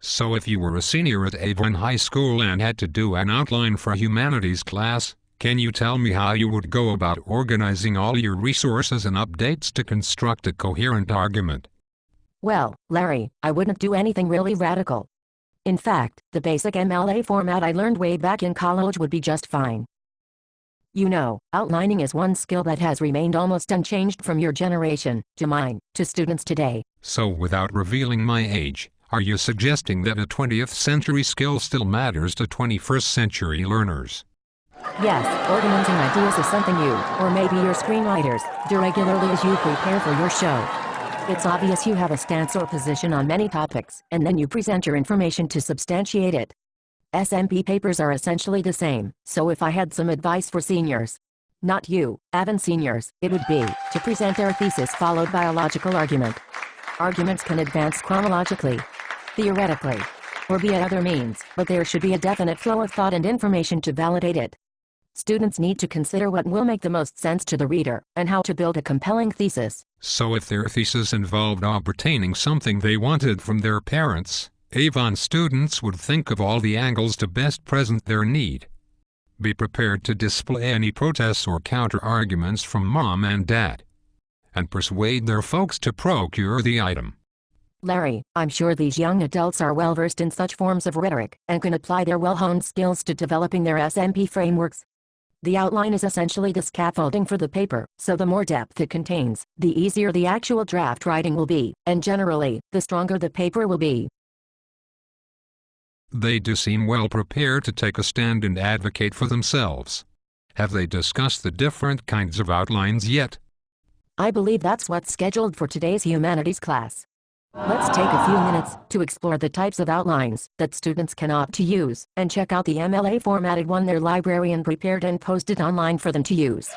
So if you were a senior at Avon High School and had to do an outline for a humanities class, can you tell me how you would go about organizing all your resources and updates to construct a coherent argument? Well, Larry, I wouldn't do anything really radical. In fact, the basic MLA format I learned way back in college would be just fine. You know, outlining is one skill that has remained almost unchanged from your generation, to mine, to students today. So without revealing my age, are you suggesting that a 20th century skill still matters to 21st century learners? Yes, organizing ideas is something you, or maybe your screenwriters, do regularly as you prepare for your show. It's obvious you have a stance or position on many topics, and then you present your information to substantiate it. SMP papers are essentially the same, so if I had some advice for seniors, not you, Avon seniors, it would be to present their thesis followed by a logical argument. Arguments can advance chronologically, theoretically, or via other means, but there should be a definite flow of thought and information to validate it. Students need to consider what will make the most sense to the reader, and how to build a compelling thesis. So if their thesis involved obtaining something they wanted from their parents, Avon students would think of all the angles to best present their need. Be prepared to display any protests or counter-arguments from mom and dad, and persuade their folks to procure the item. Larry, I'm sure these young adults are well-versed in such forms of rhetoric, and can apply their well-honed skills to developing their SMP frameworks. The outline is essentially the scaffolding for the paper, so the more depth it contains, the easier the actual draft writing will be, and generally, the stronger the paper will be. They do seem well prepared to take a stand and advocate for themselves. Have they discussed the different kinds of outlines yet? I believe that's what's scheduled for today's humanities class. Let's take a few minutes to explore the types of outlines that students can opt to use, and check out the MLA formatted one their librarian prepared and posted online for them to use.